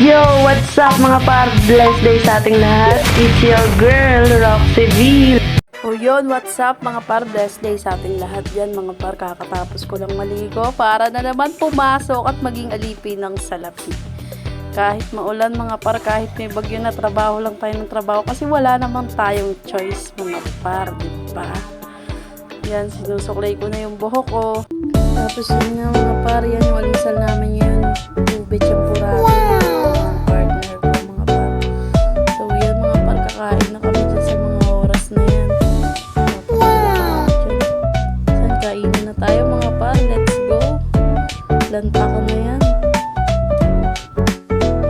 Yo, what's up mga par? Blessed day sa ating lahat. It's your girl, Roxy V. O yun, what's up mga par? Blessed day sa ating lahat yan mga par. Kakatapos ko lang maligo para na naman pumasok at maging alipin ng salapi. Kahit maulan mga par, kahit may bagyo na, trabaho lang tayo ng trabaho kasi wala naman tayong choice mga par, diba? Yan, sinusuklay ko na yung buhok ko. Tapos yun nga mga par, yan yung alisal namin yun. Ube champurado. Ng partner ko mga par. So yan mga par, kakain na kami dyan sa mga oras na yan. Saan kainin na tayo mga par? Let's go. Lanta ko na yan.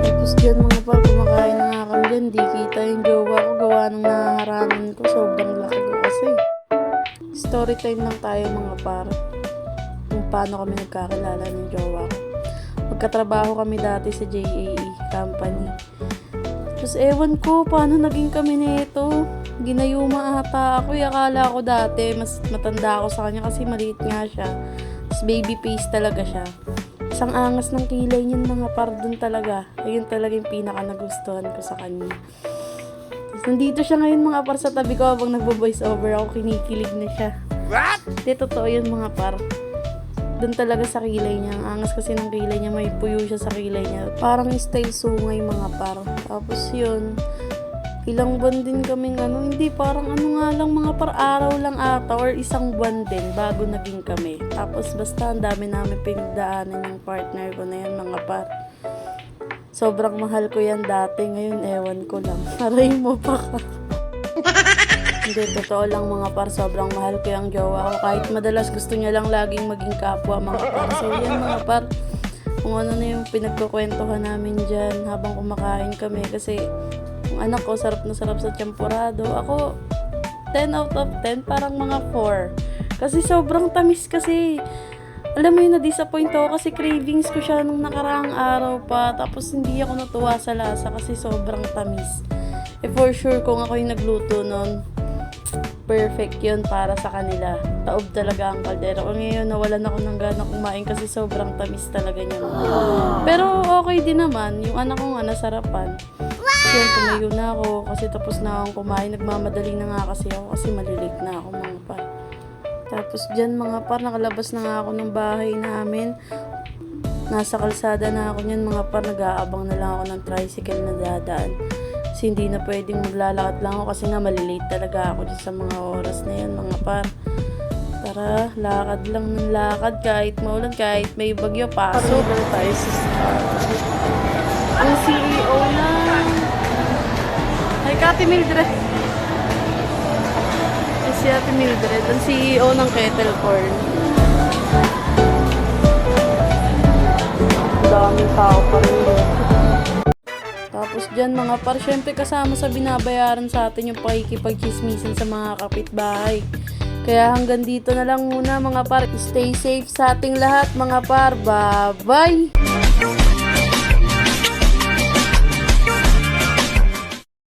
Tapos dyan mga par, kumakain na nga kami dyan. Di kita yung jowa ko, gawa ng naharangin ko. Sobrang laki ko kasi. Story time lang tayo mga par. Kung paano kami nagkakilala ng jowa ko. Magkatrabaho kami dati sa JAE company. Tapos ewan ko paano naging kami nito. Ginayuma ata ako. Akala ko dati mas matanda ako sa kanya kasi maliit nga siya. Tapos baby face talaga siya. Isang angas ng kilay niyan mga par, dun talaga. Ayun talaga yung pinaka nagustuhan ko sa kanya. Tapos nandito siya ngayon mga par sa tabi ko habang nagbo-voice over ako. Kinikilig na siya. What? Di totoo yun mga par. Doon talaga sa kilay niya. Ang angas kasi ng kilay niya. May puyo siya sa kilay niya. Parang style sungay mga par. Tapos yun. Ilang buwan din kaming hindi parang nga lang mga par araw lang ata or isang buwan din bago naging kami. Tapos basta ang dami namin pinagdaanan yung partner ko na yan mga par. Sobrang mahal ko yan dati. Ngayon ewan ko lang. Aray mo pa ka. Hindi, totoo lang mga par, sobrang mahal ko yung jowa ko. Kahit madalas gusto niya lang laging maging kapwa mga par. So yan mga par, kung ano na yung pinagkukwentuhan namin dyan habang kumakain kami. Kasi yung anak ko sarap na sarap sa champurado. Ako, 10 out of 10, parang mga 4. Kasi sobrang tamis kasi. Alam mo yun, na-disappoint ako kasi cravings ko siya nung nakaraang araw pa. Tapos hindi ako natuwa sa lasa kasi sobrang tamis. For sure, kung ako yung nagluto nun, perfect yun para sa kanila. Taob talaga ang kaldero. Ngayon, nawalan ako ng gana kumain kasi sobrang tamis talaga niya. Pero okay din naman. Yung anak ko nga nasarapan. Yun, tumayo na ako kasi tapos na akong kumain. Nagmamadali na nga kasi ako kasi malilate na ako mga par. Tapos dyan mga par, nakalabas na nga ako ng bahay namin. Nasa kalsada na ako niyan mga par. Nag-aabang na lang ako ng tricycle na dadaan. Kasi hindi na pwedeng maglalakad lang ako kasi nga malilate talaga ako dyan sa mga oras na yan mga par. Tara, lakad lang ng lakad kahit maulan, kahit may bagyo, pasok tayo sa ang CEO na ay Kati Mildred. Ay si Ate Mildred, ang CEO ng Kettle Corn. Daming tao pa rin dito. Tapos dyan mga par, syempre kasama sa binabayaran sa atin yung pakikipag-chismisan sa mga kapitbahay. Kaya hanggang dito na lang muna mga par. Stay safe sa ating lahat mga par. Bye-bye!